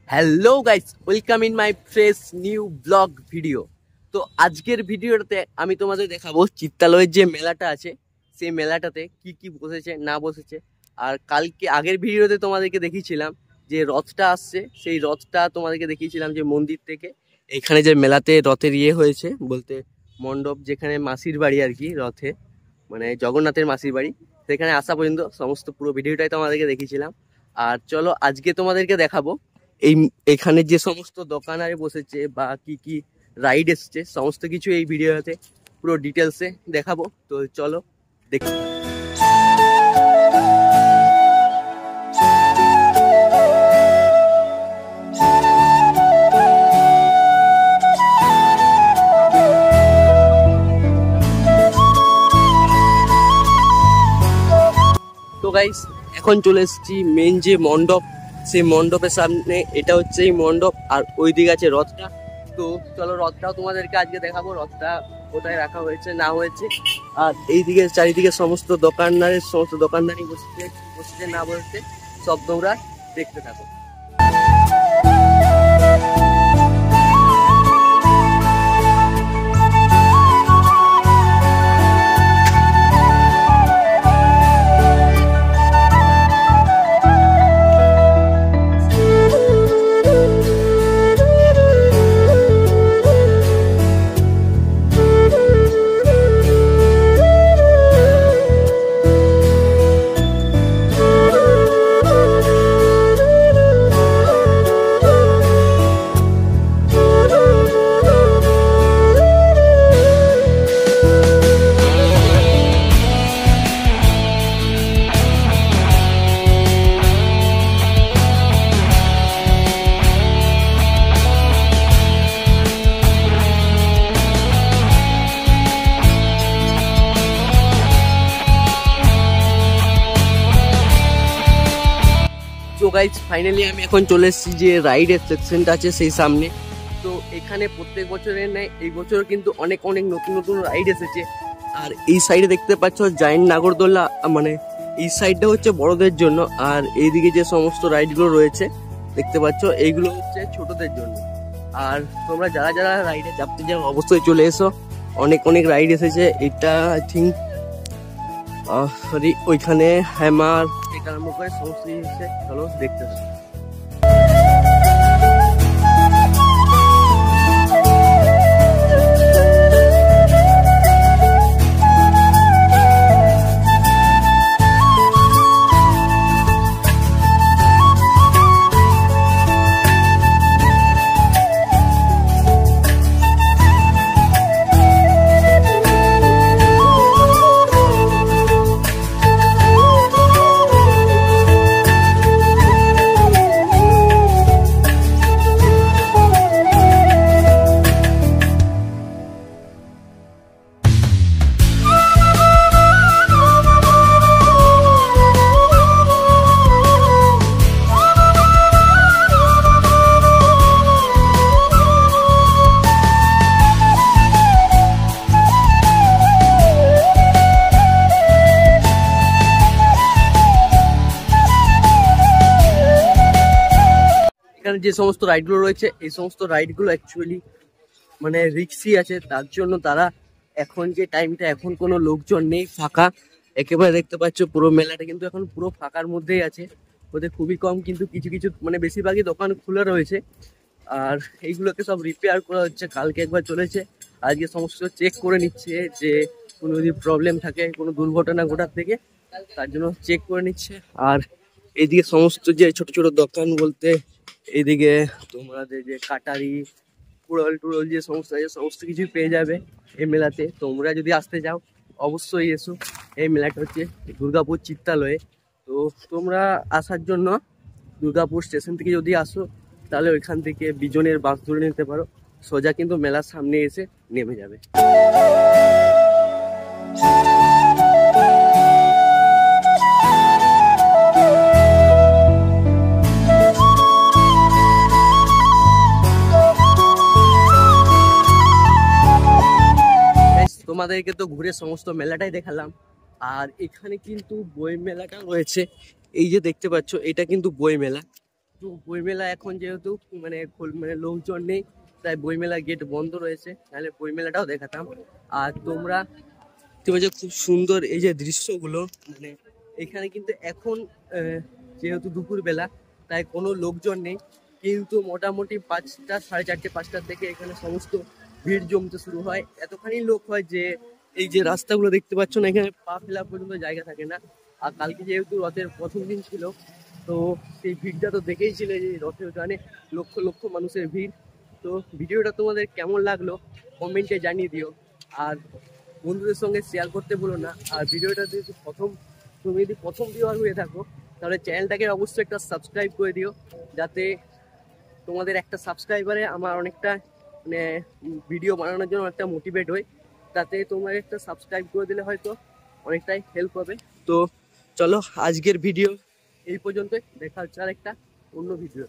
Hello guys, welcome in my fresh new blog video. তো আজকের ভিডিওটাতে আমি তোমাদের দেখাবো চিত্তালয়ের যে মেলাটা আছে সেই মেলাটাতে কি কি বসেছে না বসেছে। আর কালকে আগের ভিডিওতে তোমাদেরকে দেখিয়েছিলাম যে রথটা আসছে, সেই রথটা তোমাদেরকে দেখিয়েছিলাম যে মন্দির থেকে এখানে যে মেলাতে রথের হয়েছে বলতে মণ্ডপ, যেখানে মাসির বাড়ি আর কি, রথে মানে জগন্নাথের মাসির বাড়ি, সেখানে আসা পর্যন্ত সমস্ত পুরো ভিডিওটাই তোমাদেরকে দেখিয়েছিলাম। আর চলো আজকে তোমাদেরকে দেখাবো এই এখানে যে সমস্ত দোকান আরে বসেছে বা কি কি রাইড এসছে সমস্ত কিছু এই ভিডিওতে পুরো ডিটেলসে দেখাবো। তো চলো দেখি। তো গাইস, এখন চলে এসেছি মেন যে মণ্ডপ, সেই মণ্ডপের সামনে। এটা হচ্ছে এই মণ্ডপ আর ওই দিকে আছে রথটা। তো চলো রথটাও তোমাদেরকে আজকে দেখাবো, রথটা কোথায় রাখা হয়েছে না হয়েছে। আর এইদিকে চারিদিকে সমস্ত দোকানদারি বসেছে, বসেছে না বসেছে সব তোমরা দেখতে থাকো। তো গাইজ ফাইনালি আমি এখন চলে এসেছি যে রাইডের সেকশনটা আছে সেই সামনে। তো এখানে প্রত্যেক বছরের নেয় এই বছর কিন্তু অনেক অনেক নতুন নতুন রাইড এসেছে। আর এই সাইডে দেখতে পাচ্ছ জায়েন্ট নাগরদোল্লা, মানে এই সাইডটা হচ্ছে বড়দের জন্য, আর এইদিকে যে সমস্ত রাইডগুলো রয়েছে দেখতে পাচ্ছ এইগুলো হচ্ছে ছোটদের জন্য। আর তোমরা যারা যারা রাইডে চাপতে যাও অবশ্যই চলে এসো, অনেক অনেক রাইড এসেছে। এটা আই থিঙ্ক সরি ওইখানে হ্যামার থেকে আরম্ভ করে সমস্ত জিনিস চলো দেখতে হবে। এখানে যে সমস্ত রাইডগুলো রয়েছে এই সমস্ত রাইডগুলো অ্যাকচুয়ালি মানে রিক্সি আছে, তার জন্য তারা এখন যে টাইমটা এখন কোনো লোকজন নেই, ফাঁকা একেবারে দেখতে পাচ্ছ। পুরো মেলাটা কিন্তু এখন পুরো ফাঁকার মধ্যেই আছে, ওদের খুবই কম কিন্তু কিছু কিছু মানে বেশিরভাগই দোকান খুলে রয়েছে। আর এইগুলোকে সব রিপেয়ার করা হচ্ছে, কালকে একবার চলেছে, আজকে সমস্ত চেক করে নিচ্ছে যে কোনো যদি প্রবলেম থাকে কোনো দুর্ঘটনা ঘটার থেকে, তার জন্য চেক করে নিচ্ছে। আর এইদিকে সমস্ত যে ছোট ছোট দোকান বলতে এইদিকে তোমাদের যে কাটারি কুড়াল টুড়ল যে সমস্ত আছে সমস্ত কিছুই পেয়ে যাবে এই মেলাতে। তোমরা যদি আসতে যাও অবশ্যই এসো, এই মেলাটা হচ্ছে দুর্গাপুর চিত্তালয়ে। তো তোমরা আসার জন্য দুর্গাপুর স্টেশন থেকে যদি আসো তাহলে ওইখান থেকে বিজনের বাস ধরে নিতে পারো, সোজা কিন্তু মেলার সামনে এসে নেমে যাবে। তোমাদেরকে তো ঘুরে সমস্ত মেলাটাই দেখালাম। আর এখানে কিন্তু বই মেলাটা রয়েছে, এই যে দেখতে পাচ্ছ এটা কিন্তু বই মেলা। তো বইমেলা এখন যেহেতু মানে লোকজন নেই, তাই বইমেলার গেট বন্ধ রয়েছে, নাহলে বইমেলাটাও দেখাতাম। আর তোমরা দেখতে পাচ্ছ খুব সুন্দর এই যে দৃশ্যগুলো, মানে এখানে কিন্তু এখন যেহেতু দুপুরবেলা তাই কোনো লোকজন নেই, কিন্তু মোটামুটি 5টা, 4:30, 5টার থেকে এখানে সমস্ত ভিড় জমতে শুরু হয়। এতখানি লোক হয় যে এই যে রাস্তাগুলো দেখতে পাচ্ছ না, এখানে পা ফেলা পর্যন্ত জায়গা থাকে না। আর কালকে যেহেতু রথের প্রথম দিন ছিল, তো সেই ভিড়টা তো দেখেই ছিলে যে রথের গানে লক্ষ লক্ষ মানুষের ভিড়। তো ভিডিওটা তোমাদের কেমন লাগলো কমেন্টে জানিয়ে দিও, আর বন্ধুদের সঙ্গে শেয়ার করতে বলো না। আর ভিডিওটা যদি তুমি যদি প্রথম ভিউয়ার হয়ে থাকো, তাহলে চ্যানেলটাকে অবশ্যই একটা সাবস্ক্রাইব করে দিও, যাতে তোমাদের একটা সাবস্ক্রাইবারে আমার অনেকটা মানে ভিডিও বানানোর জন্য একটা মোটিভেট হয়। তাতে তোমরা একটা সাবস্ক্রাইব করে দিলে হয়তো অনেকটাই হেল্প হবে। তো চলো আজকের ভিডিও এই পর্যন্তই, দেখা হচ্ছে আর একটা অন্য ভিডিও।